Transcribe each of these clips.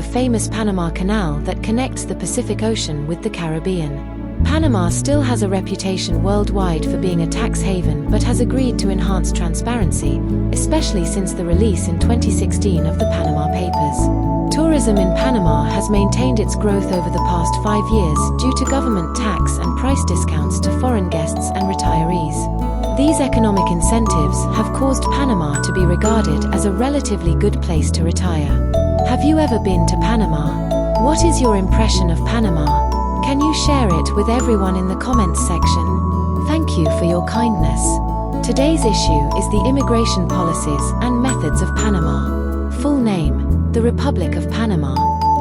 famous Panama Canal that connects the Pacific Ocean with the Caribbean. Panama still has a reputation worldwide for being a tax haven but has agreed to enhance transparency, especially since the release in 2016 of the Panama Papers. Tourism in Panama has maintained its growth over the past 5 years due to government tax and price discounts to foreign guests and retirees. These economic incentives have caused Panama to be regarded as a relatively good place to retire. Have you ever been to Panama? What is your impression of Panama? Can you share it with everyone in the comments section? Thank you for your kindness. Today's issue is the immigration policies and methods of Panama. Full name: the Republic of Panama.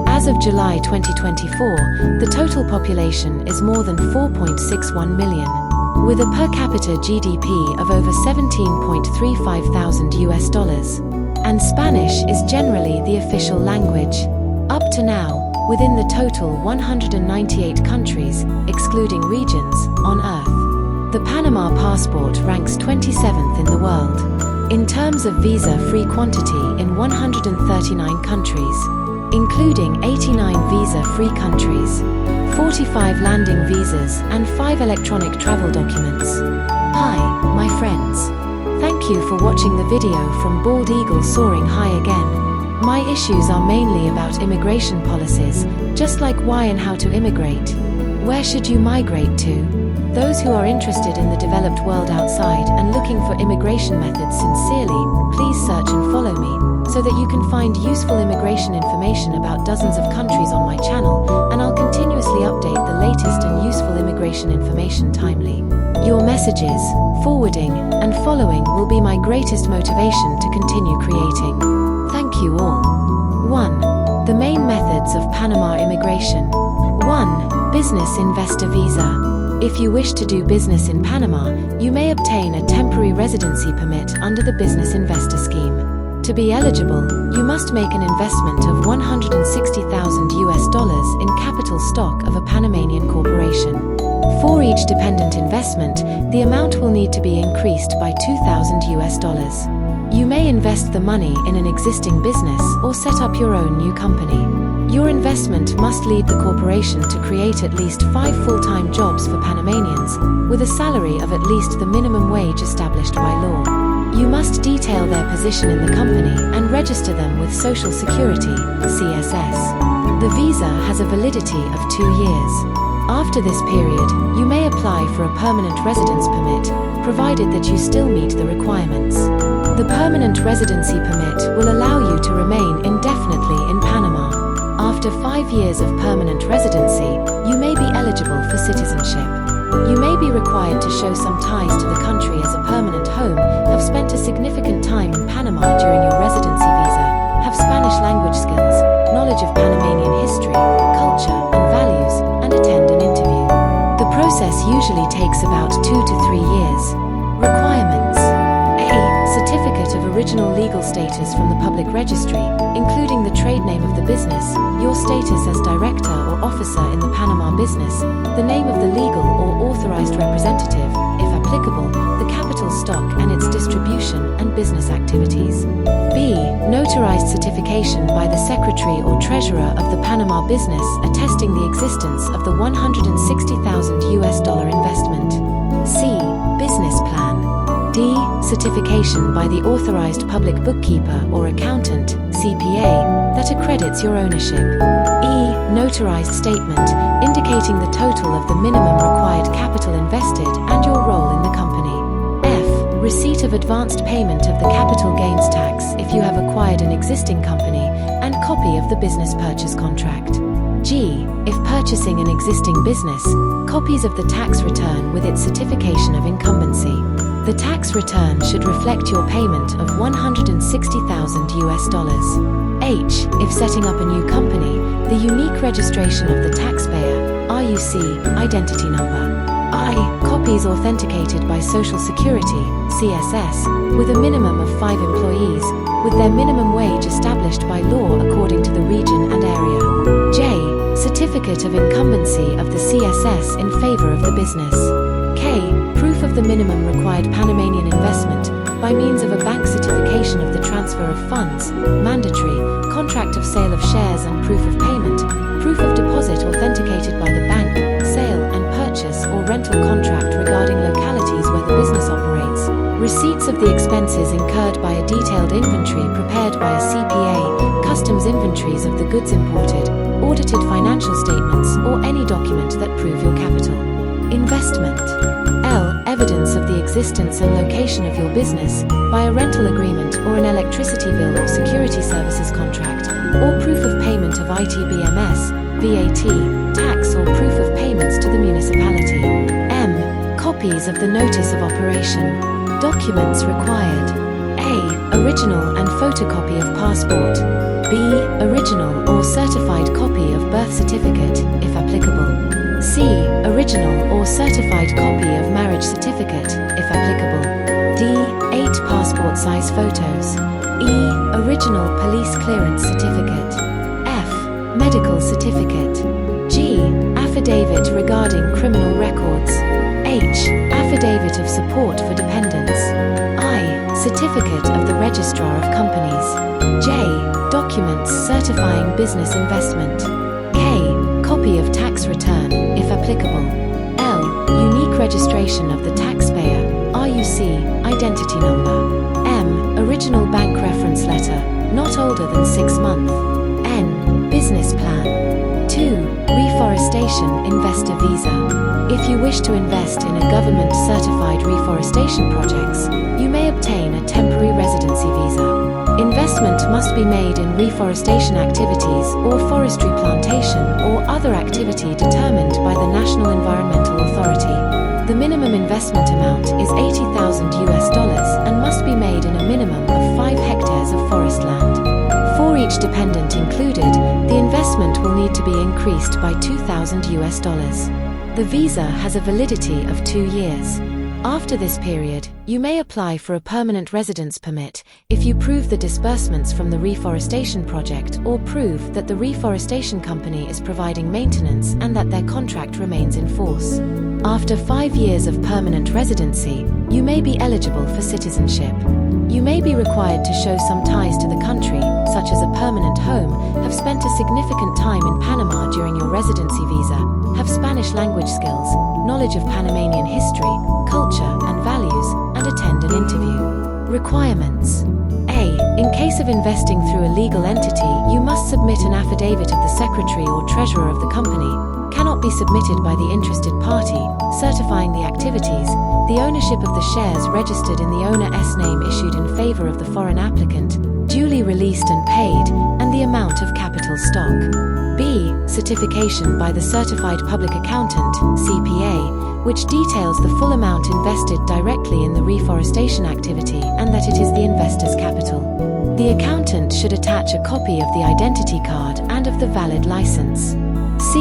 As of July 2024, the total population is more than 4.61 million, with a per capita GDP of over $17.35 thousand US, and Spanish is generally the official language. Up to now, within the total 198 countries, excluding regions, on Earth, the Panama passport ranks 27th in the world in terms of visa-free quantity in 139 countries, including 89 visa-free countries, 45 landing visas, and 5 electronic travel documents. Hi, my friends. Thank you for watching the video from Bald Eagle Soaring High again. My issues are mainly about immigration policies, just like why and how to immigrate. Where should you migrate to? Those who are interested in the developed world outside and looking for immigration methods sincerely, please search and follow me, so that you can find useful immigration information about dozens of countries on my channel, and I'll continuously update the latest and useful immigration information timely. Your messages, forwarding, and following will be my greatest motivation to continue creating. Thank you all. 1. The main methods of Panama immigration. 1. Business investor visa. If you wish to do business in Panama, you may obtain a temporary residency permit under the business investor scheme. To be eligible, you must make an investment of $160,000 US in capital stock of a Panamanian corporation. For each dependent investment, the amount will need to be increased by $2,000 US. You may invest the money in an existing business or set up your own new company. Your investment must lead the corporation to create at least 5 full-time jobs for Panamanians, with a salary of at least the minimum wage established by law. You must detail their position in the company and register them with Social Security, CSS. The visa has a validity of 2 years. After this period, you may apply for a permanent residence permit, provided that you still meet the requirements. The permanent residency permit will allow you to remain indefinitely in Panama. After 5 years of permanent residency, you may be eligible for citizenship. You may be required to show some ties to the country as a permanent home, have spent a significant time in Panama during your residency visa, have Spanish language skills, knowledge of Panamanian history, culture, and values, and attend an interview. The process usually takes about 2 to 3 years. Requirements: A. Certificate of original legal status from the public registry, including the trade name of the business, your status as director or officer in the Panama business, the name of the legal or authorized representative, if applicable, the capital stock and its distribution and business activities. B. Notarized certification by the secretary or treasurer of the Panama business attesting the existence of the $160,000 US investment. C. Business plan. D. Certification by the authorized public bookkeeper or accountant, CPA, that accredits your ownership. E. Notarized statement, indicating the total of the minimum required capital invested and your role in the company. F. Receipt of advanced payment of the capital gains tax if you have acquired an existing company, and copy of the business purchase contract. G. If purchasing an existing business, copies of the tax return with its certification of incumbency. The tax return should reflect your payment of $160,000 US. H. If setting up a new company, the unique registration of the taxpayer, RUC, identity number. I. Copies authenticated by Social Security, CSS, with a minimum of 5 employees, with their minimum wage established by law according to the region and area. J. Certificate of incumbency of the CSS in favor of the business. K. Proof of the minimum required Panamanian investment by means of a bank certification of the transfer of funds, mandatory, contract of sale of shares and proof of payment, proof of deposit authenticated by the bank, sale and purchase or rental contract regarding localities where the business operates, receipts of the expenses incurred by a detailed inventory prepared by a CPA, customs inventories of the goods imported, audited financial statements or any document that prove your capital. Investment. L. Evidence of the existence and location of your business by a rental agreement or an electricity bill or security services contract, or proof of payment of ITBMS, VAT, tax or proof of payments to the municipality. M. Copies of the notice of operation. Documents required. A. Original and photocopy of passport. B. Original or certified copy of birth certificate, if applicable. C. Original or certified copy of marriage certificate, if applicable. D. 8 passport-size photos. E. Original police clearance certificate. F. Medical certificate. G. Affidavit regarding criminal records. H. Affidavit of support for dependents. I. Certificate of the Registrar of Companies. J. Documents certifying business investment. K. Copy of tax return, if applicable. L. Unique registration of the taxpayer, RUC, identity number. M. Original bank reference letter, not older than 6 months. N. Business plan. 2. Reforestation investor visa. If you wish to invest in a government-certified reforestation projects, you may obtain a temporary residency visa. Investment must be made in reforestation activities or forestry plantation or other activity determined by the National Environmental Authority. The minimum investment amount is $80,000 and must be made in a minimum of 5 hectares of forest land. For each dependent included, the investment will need to be increased by $2,000. The visa has a validity of 2 years. After this period, you may apply for a permanent residence permit if you prove the disbursements from the reforestation project or prove that the reforestation company is providing maintenance and that their contract remains in force. After 5 years of permanent residency, you may be eligible for citizenship. You may be required to show some ties to the country, such as a permanent home, have spent a significant time in Panama during your residency visa, have Spanish language skills, knowledge of Panamanian history, culture and values, and attend an interview. Requirements. A. In case of investing through a legal entity, you must submit an affidavit of the secretary or treasurer of the company, cannot be submitted by the interested party, certifying the activities, the ownership of the shares registered in the owner's name issued in favor of the foreign applicant, duly released and paid, and the amount of capital stock. B. Certification by the Certified Public Accountant, CPA, which details the full amount invested directly in the reforestation activity and that it is the investor's capital. The accountant should attach a copy of the identity card and of the valid license. C.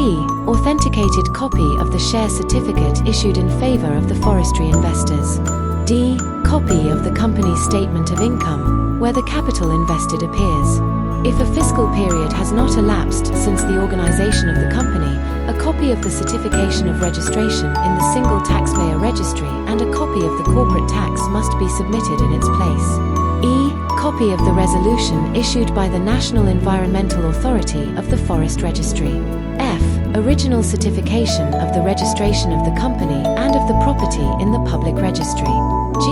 Authenticated copy of the share certificate issued in favor of the forestry investors. D. Copy of the company's statement of income, where the capital invested appears. If a fiscal period has not elapsed since the organization of the company, a copy of the certification of registration in the single taxpayer registry and a copy of the corporate tax must be submitted in its place. E. Copy of the resolution issued by the National Environmental Authority of the Forest Registry. F. Original certification of the registration of the company and of the property in the public registry. G.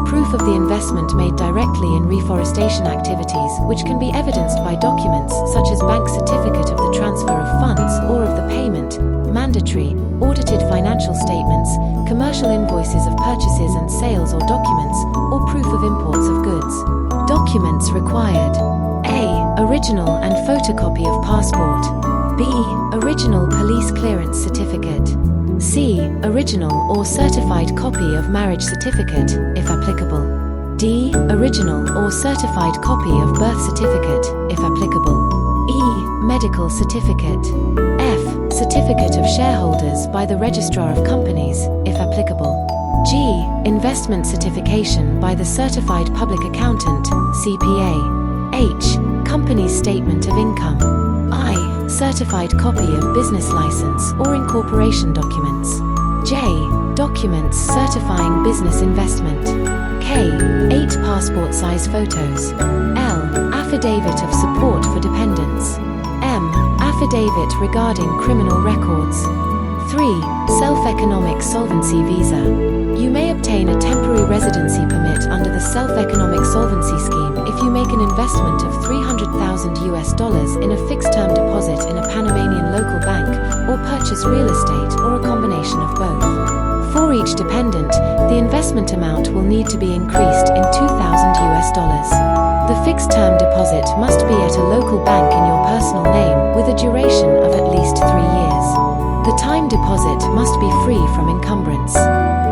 Proof of the investment made directly in reforestation activities, which can be evidenced by documents such as bank certificate of the transfer of funds or of the payment, mandatory, audited financial statements, commercial invoices of purchases and sales or documents, or proof of imports of goods. Documents required. A. Original and photocopy of passport. B. Original police clearance certificate. C. Original or certified copy of marriage certificate, if applicable. D. Original or certified copy of birth certificate, if applicable. E. Medical certificate. F. Certificate of shareholders by the Registrar of Companies, if applicable. G. Investment certification by the Certified Public Accountant, CPA. H. Company's statement of income. I. Certified copy of business license or incorporation documents. J. Documents certifying business investment. K. 8 passport-size photos. L. affidavit of support for dependents. M. Affidavit regarding criminal records. 3. Self-economic solvency visa. You may obtain a temporary residency permit under the Self-Economic Solvency Scheme if you make an investment of $300,000 in a fixed-term deposit in a Panamanian local bank, or purchase real estate, or a combination of both. For each dependent, the investment amount will need to be increased in $2,000. The fixed-term deposit must be at a local bank in your personal name with a duration of at least 3 years. The time deposit must be free from encumbrance.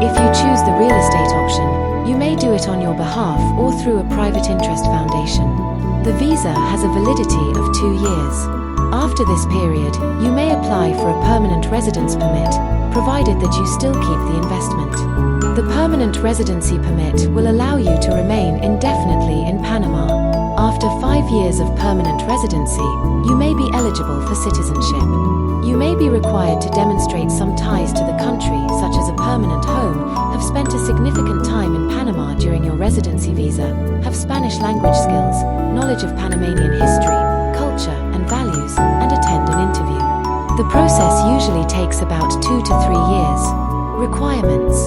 If you choose the real estate option, you may do it on your behalf or through a private interest foundation. The visa has a validity of 2 years. After this period, you may apply for a permanent residence permit, provided that you still keep the investment. The permanent residency permit will allow you to remain indefinitely in Panama. After 5 years of permanent residency, you may be eligible for citizenship. You may be required to demonstrate some ties to the country, such as a permanent home, have spent a significant time in Panama during your residency visa, have Spanish language skills, knowledge of Panamanian history, culture, and values, and attend an interview. The process usually takes about 2 to 3 years. Requirements.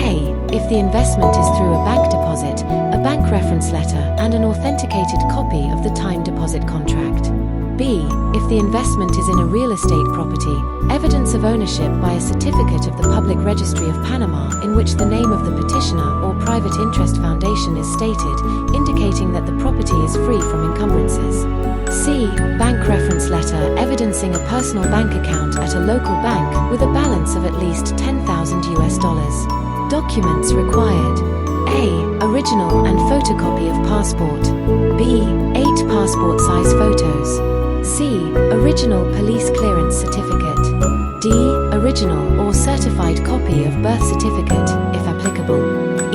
A. If the investment is through a bank deposit, a bank reference letter, and an authenticated copy of the time deposit contract. B. If the investment is in a real estate property, evidence of ownership by a certificate of the Public Registry of Panama in which the name of the petitioner or private interest foundation is stated, indicating that the property is free from encumbrances. C. Bank reference letter evidencing a personal bank account at a local bank with a balance of at least $10,000. Documents required. A. Original and photocopy of passport. B. 8 passport-size photos. C. Original police clearance certificate. D. Original or certified copy of birth certificate, if applicable. E.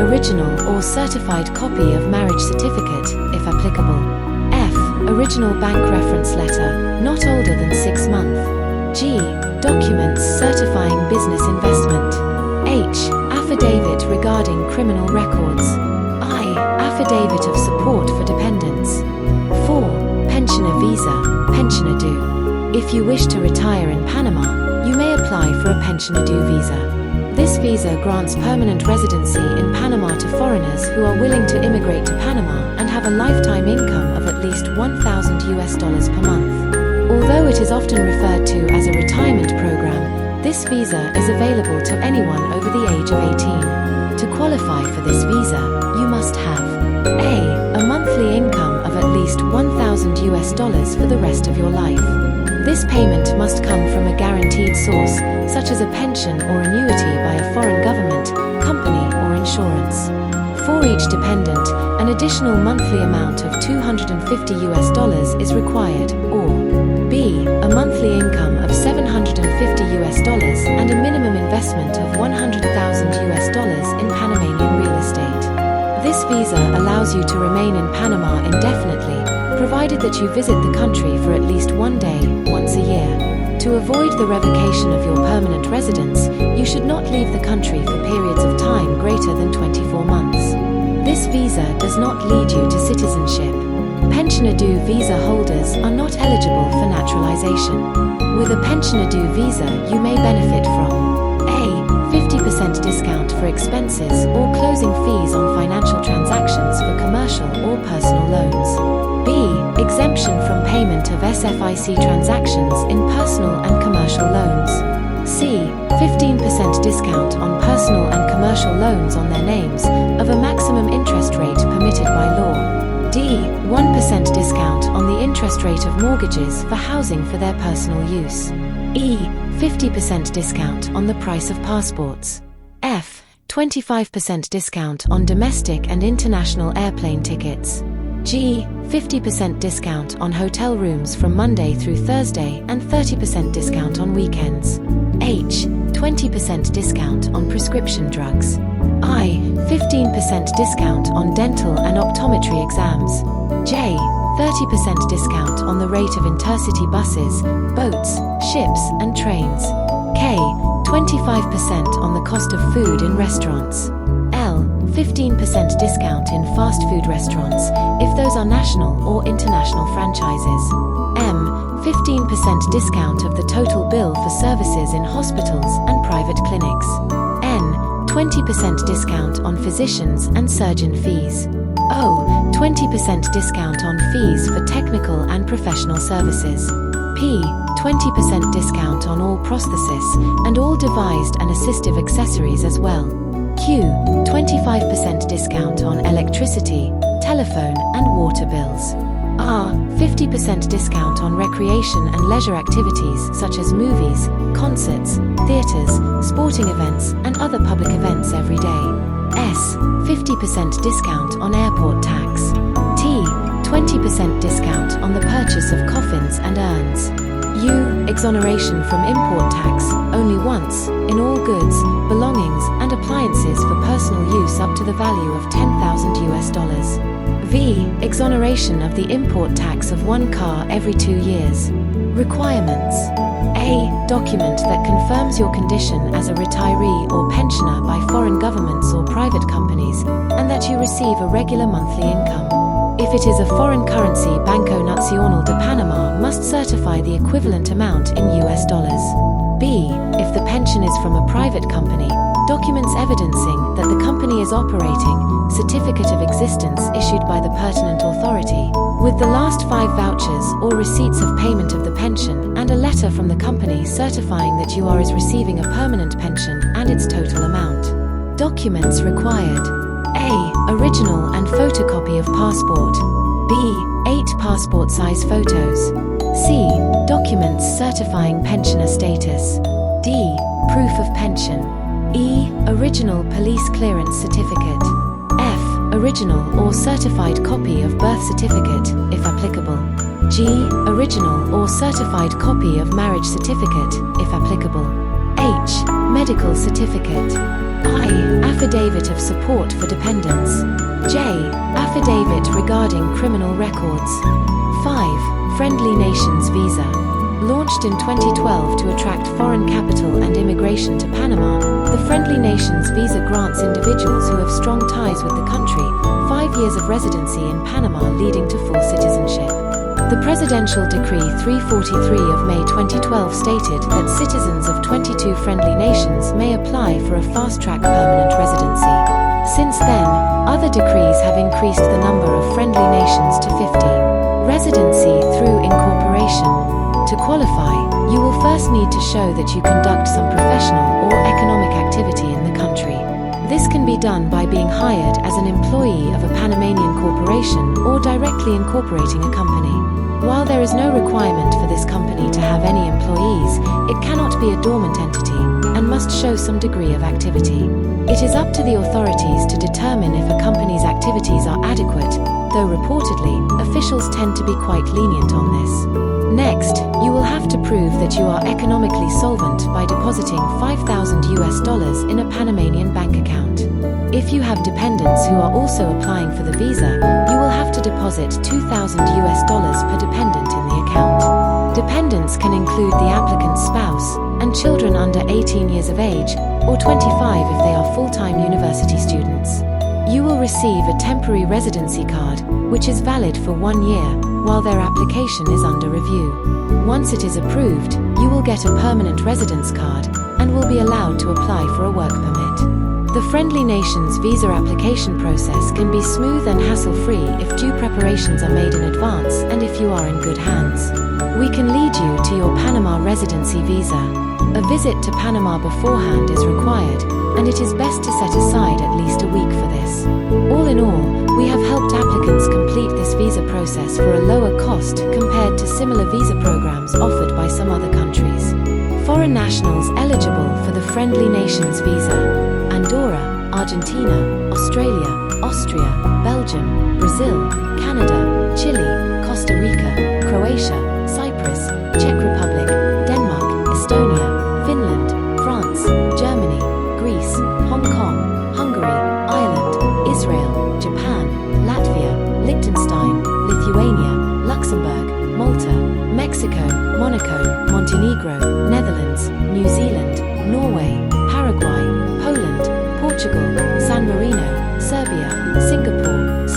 Original or certified copy of marriage certificate, if applicable. F. Original bank reference letter, not older than 6 months. G. Documents certifying business investment. H. Affidavit regarding criminal records. I. Affidavit of support for dependents. 4. Pensioner visa, pensioner due. If you wish to retire in Panama, you may apply for a pensioner due visa. This visa grants permanent residency in Panama to foreigners who are willing to immigrate to Panama and have a lifetime income of at least $1,000 per month. Although it is often referred to as a retirement program, this visa is available to anyone over the age of 18. To qualify for this visa, you must have A monthly income of at least $1,000 for the rest of your life. This payment must come from a guaranteed source, such as a pension or annuity by a foreign government, company, or insurance. For each dependent, an additional monthly amount of $250 is required, or B. A monthly income of $750 and a minimum investment of $100,000 in Panamanian real estate. This visa allows you to remain in Panama indefinitely, provided that you visit the country for at least 1 day, once a year. To avoid the revocation of your permanent residence, you should not leave the country for periods of time greater than 24 months. This visa does not lead you to citizenship. Pensioner due visa holders are not eligible for naturalization. With a pensioner due visa, you may benefit from A. 50% discount for expenses or closing fees on financial transactions for commercial or personal loans. B. Exemption from payment of SFIC transactions in personal and commercial loans. C. 15% discount on personal and commercial loans on their names, of a maximum interest rate permitted by law. D. 1% discount on the interest rate of mortgages for housing for their personal use. E. 50% discount on the price of passports. F. 25% discount on domestic and international airplane tickets. G. 50% discount on hotel rooms from Monday through Thursday and 30% discount on weekends. H. 20% discount on prescription drugs. I. 15% discount on dental and optometry exams. J. 30% discount on the rate of intercity buses, boats, ships, and trains. K. 25% on the cost of food in restaurants. L. 15% discount in fast food restaurants, if those are national or international franchises. M. 15% discount of the total bill for services in hospitals and private clinics. N. 20% discount on physicians and surgeon fees. O. 20% discount on fees for technical and professional services. P. 20% discount on all prosthesis and all devised and assistive accessories as well. Q. 25% discount on electricity, telephone and water bills. R. 50% discount on recreation and leisure activities such as movies, concerts, theaters, sporting events and other public events every day. S. 50% discount on airport tax. T. 20% discount on the purchase of coffins and urns. U. Exoneration from import tax, only once, in all goods, belongings, and appliances for personal use up to the value of $10,000 US. V. Exoneration of the import tax of one car every 2 years. Requirements. A. Document that confirms your condition as a retiree or pensioner by foreign governments or private companies, and that you receive a regular monthly income. If it is a foreign currency, Banco Nacional de Panama must certify the equivalent amount in US dollars. B. If the pension is from a private company, documents evidencing that the company is operating, certificate of existence issued by the pertinent authority, with the last 5 vouchers or receipts of payment of the pension, and a letter from the company certifying that you are receiving a permanent pension and its total amount. Documents required. A. Original and photocopy of passport. B. 8 passport size photos. C. Documents certifying pensioner status. D. Proof of pension. E. Original police clearance certificate. F. Original or certified copy of birth certificate, if applicable. G. Original or certified copy of marriage certificate, if applicable. H. Medical certificate. I. Affidavit of support for dependents. J. Affidavit regarding criminal records. 5. Friendly Nations Visa. Launched in 2012 to attract foreign capital and immigration to Panama, the Friendly Nations Visa grants individuals who have strong ties with the country 5 years of residency in Panama, leading to full citizenship. The Presidential Decree 343 of May 2012 stated that citizens of 22 friendly nations may apply for a fast-track permanent residency. Since then, other decrees have increased the number of friendly nations to 50. Residency through incorporation. To qualify, you will first need to show that you conduct some professional or economic activity in the country. This can be done by being hired as an employee of a Panamanian corporation or directly incorporating a company. While there is no requirement for this company to have any employees, it cannot be a dormant entity and must show some degree of activity. It is up to the authorities to determine if a company's activities are adequate, though reportedly, officials tend to be quite lenient on this. Next, you will have to prove that you are economically solvent by depositing $5,000 in a Panamanian bank account. If you have dependents who are also applying for the visa, you will have to deposit $2,000 per dependent in the account. Dependents can include the applicant's spouse and children under 18 years of age, or 25 if they are full-time university students. You will receive a temporary residency card, which is valid for 1 year, while their application is under review. Once it is approved, you will get a permanent residence card and will be allowed to apply for a work permit. The Friendly Nations visa application process can be smooth and hassle-free if due preparations are made in advance and if you are in good hands. We can lead you to your Panama residency visa. A visit to Panama beforehand is required, and it is best to set aside at least a week for this. All in all, we have helped applicants complete this visa process for a lower cost compared to similar visa programs offered by some other countries. Foreign nationals eligible for the Friendly Nations visa: Andorra, Argentina, Australia, Austria, Belgium, Brazil, Canada, Chile, Costa Rica, Croatia, Cyprus, Czech Republic, Denmark, Estonia, Finland, France, Germany, Greece, Hong Kong, Hungary, Ireland, Israel, Japan, Latvia, Liechtenstein, Lithuania, Luxembourg, Malta, Mexico, Monaco, Montenegro, Netherlands, New Zealand, Norway, Paraguay, Poland, Portugal, San Marino,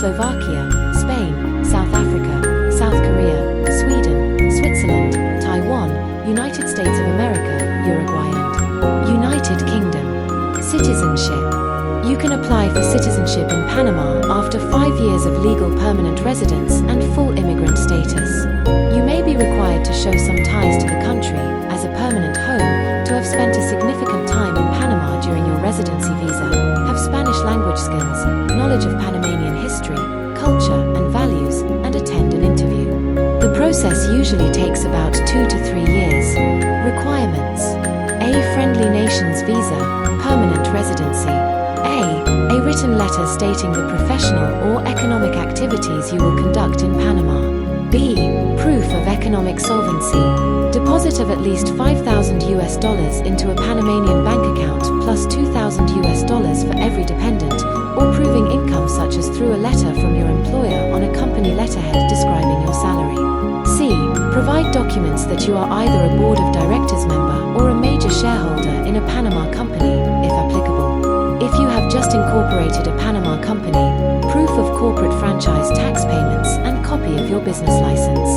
Slovakia, Spain, South Africa, South Korea, Sweden, Switzerland, Taiwan, United States of America, Uruguay and United Kingdom. Citizenship. You can apply for citizenship in Panama after 5 years of legal permanent residence and full immigrant status. You may be required to show some ties to the country as a permanent home, to have spent a significant time in Panama during your residency visa, have Spanish language skills, knowledge of Panamanian history, culture, and values, and attend an interview. The process usually takes about 2 to 3 years. Requirements: A. Friendly nations visa, permanent residency. A written letter stating the professional or economic activities you will conduct in Panama. B. Proof of economic solvency. Deposit of at least $5,000 into a Panamanian bank account plus $2,000 for every dependent, or proving income such as through a letter from your employer on a company letterhead describing your salary. C. Provide documents that you are either a board of directors member or a major shareholder in a Panama company, if applicable. If you have just incorporated a Panama company, proof of corporate franchise tax payments and copy of your business license.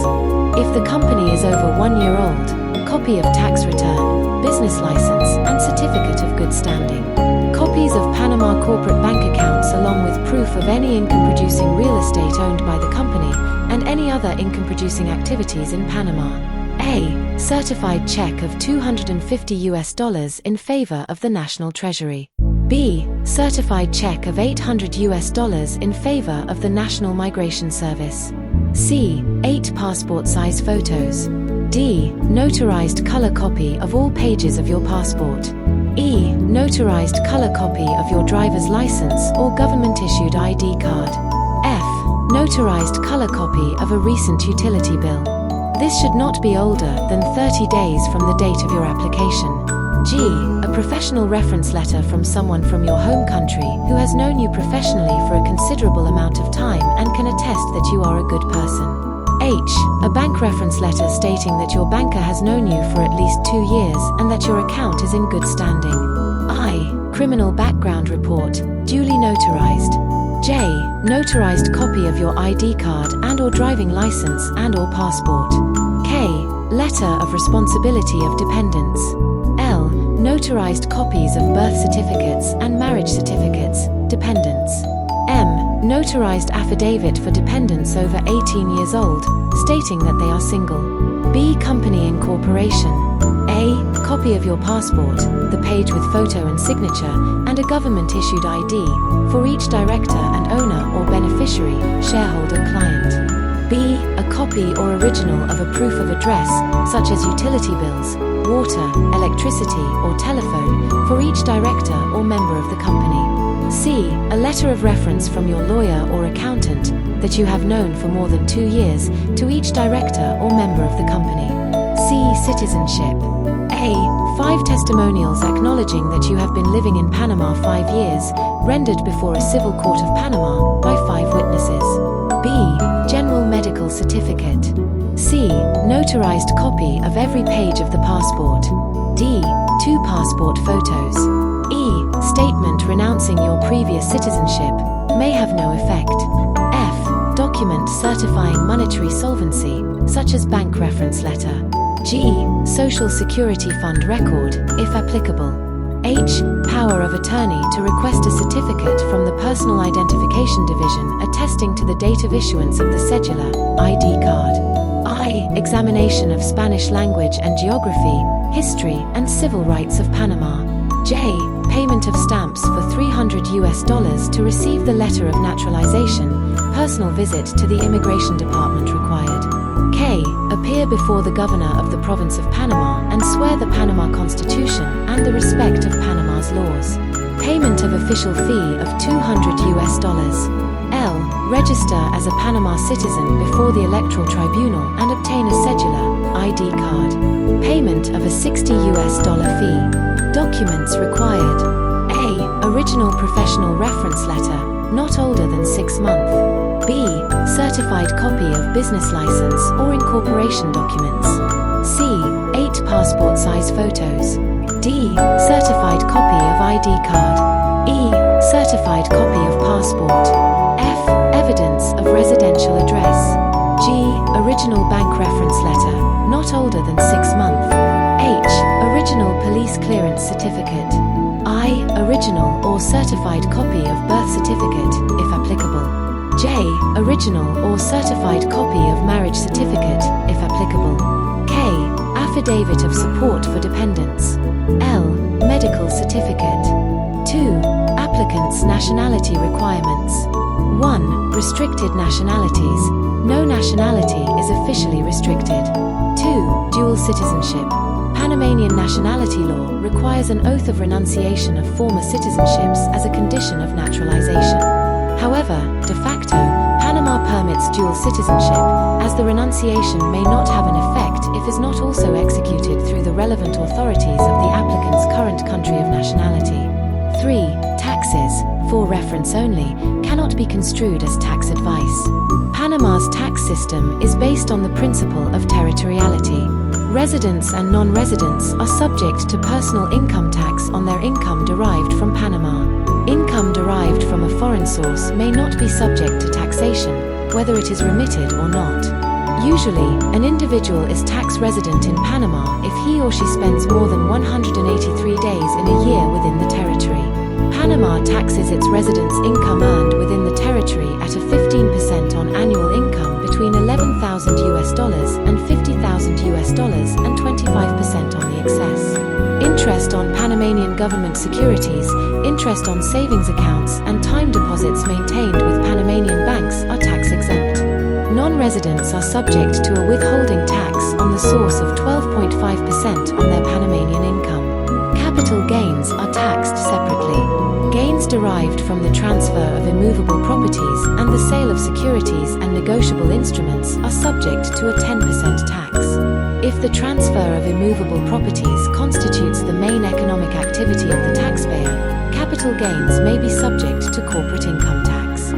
If the company is over 1 year old, copy of tax return, business license, and certificate of good standing. Copies of Panama corporate bank accounts along with proof of any income-producing real estate owned by the company and any other income-producing activities in Panama. A. Certified check of $250 in favor of the National Treasury. B. Certified check of $800 in favor of the National Migration Service. C. 8 passport-size photos. D. Notarized color copy of all pages of your passport. E. Notarized color copy of your driver's license or government-issued ID card. F. Notarized color copy of a recent utility bill. This should not be older than 30 days from the date of your application. G. A professional reference letter from someone from your home country who has known you professionally for a considerable amount of time and can attest that you are a good person. H. A bank reference letter stating that your banker has known you for at least 2 years and that your account is in good standing. I. Criminal background report, duly notarized. J. Notarized copy of your ID card and/or driving license and/or passport. K. Letter of responsibility of dependents. L. Notarized copies of birth certificates and marriage certificates, dependents. M. Notarized affidavit for dependents over 18 years old, stating that they are single. B. Company incorporation. A. Copy of your passport, the page with photo and signature, and a government-issued ID, for each director and owner or beneficiary, shareholder, client. B. A copy or original of a proof of address, such as utility bills, water, electricity, or telephone, for each director or member of the company. C. A letter of reference from your lawyer or accountant that you have known for more than 2 years to each director or member of the company. C. Citizenship. A. 5 testimonials acknowledging that you have been living in Panama 5 years, rendered before a civil court of Panama by 5 witnesses. B. General medical certificate. C. Notarized copy of every page of the passport. D. 2 passport photos. E. Statement renouncing your previous citizenship, may have no effect. F. Document certifying monetary solvency, such as bank reference letter. G. Social Security Fund record, if applicable. H. Power of attorney to request a certificate from the Personal Identification Division attesting to the date of issuance of the cedula, ID card. I. Examination of Spanish language and geography, history, and civil rights of Panama. J. Payment of stamps for $300 to receive the letter of naturalization, personal visit to the Immigration Department required. K. Appear before the Governor of the Province of Panama and swear the Panama Constitution and the respect of Panama's laws. Payment of official fee of $200. L. Register as a Panama citizen before the Electoral Tribunal and obtain a cedula, ID card. Payment of a $60 fee. Documents required. A. Original professional reference letter, not older than 6 months. B. Certified copy of business license or incorporation documents. C. 8 passport-size photos. D. Certified copy of ID card. E. Certified copy of passport. F. Evidence of residential address. G. Original bank reference letter, not older than 6 months. H. Original police clearance certificate. I. Original or certified copy of birth certificate, if applicable. J. Original or certified copy of marriage certificate, if applicable. K. Affidavit of support for dependents. L. Medical certificate. 2. Applicant's nationality requirements. 1. Restricted nationalities. No nationality is officially restricted. 2. Dual citizenship. Panamanian nationality law requires an oath of renunciation of former citizenships as a condition of naturalization. However, de facto, Panama permits dual citizenship, as the renunciation may not have an effect if is not also executed through the relevant authorities of the applicant's current country of nationality. 3. Taxes, for reference only, cannot be construed as tax advice. Panama's tax system is based on the principle of territoriality. Residents and non-residents are subject to personal income tax on their income derived from Panama. Income derived from a foreign source may not be subject to taxation, whether it is remitted or not. Usually, an individual is tax resident in Panama if he or she spends more than 183 days in a year within the territory. Panama taxes its residents' income earned within the territory at a 15% on annual income between $11,000 and $50,000 and 25% on the excess. Interest on Panamanian government securities, interest on savings accounts, and time deposits maintained with Panamanian banks are tax exempt. Non-residents are subject to a withholding tax on the source of 12.5% on their Panamanian income. Capital gains are taxed separately. Gains derived from the transfer of immovable properties and the sale of securities and negotiable instruments are subject to a 10% tax. If the transfer of immovable properties constitutes the main economic activity of the taxpayer, capital gains may be subject to corporate income tax.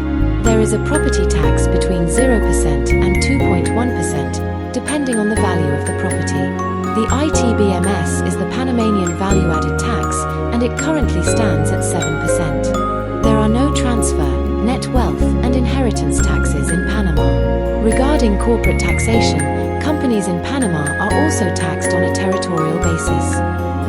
There is a property tax between 0% and 2.1%, depending on the value of the property. The ITBMS is the Panamanian value-added tax, and it currently stands at 7%. There are no transfer, net wealth, and inheritance taxes in Panama. Regarding corporate taxation, companies in Panama are also taxed on a territorial basis.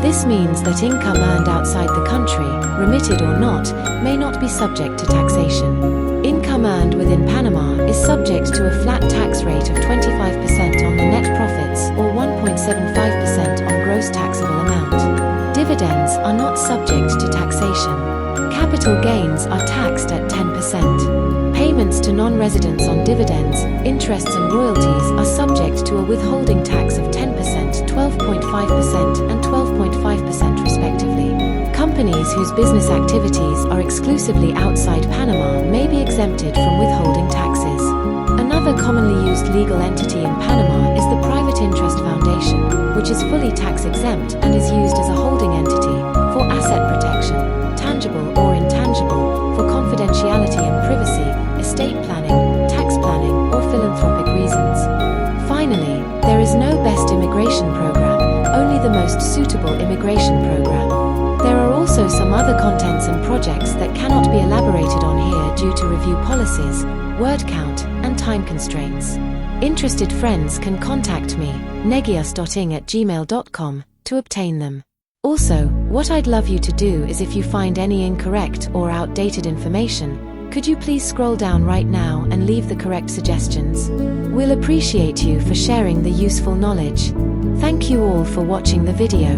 This means that income earned outside the country, remitted or not, may not be subject to taxation. Income earned within Panama is subject to a flat tax rate of 25% on the net profits or 1.75% on gross taxable amount. Dividends are not subject to taxation. Capital gains are taxed at 10%. Payments to non-residents on dividends, interests and royalties are subject to a withholding tax of 10%, 12.5% and 12.5% respectively. Companies whose business activities are exclusively outside Panama may be exempted from withholding taxes. Another commonly used legal entity in Panama is the Private Interest Foundation, which is fully tax-exempt and is used as a holding entity for asset protection, tangible or intangible, for confidentiality and privacy, estate planning, tax planning, or philanthropic reasons. Finally, there is no best immigration program, only the most suitable immigration program. There are also some other contents and projects that cannot be elaborated on here due to review policies, word count, and time constraints. Interested friends can contact me, negius.ing@gmail.com, to obtain them. Also, what I'd love you to do is, if you find any incorrect or outdated information, could you please scroll down right now and leave the correct suggestions? We'll appreciate you for sharing the useful knowledge. Thank you all for watching the video.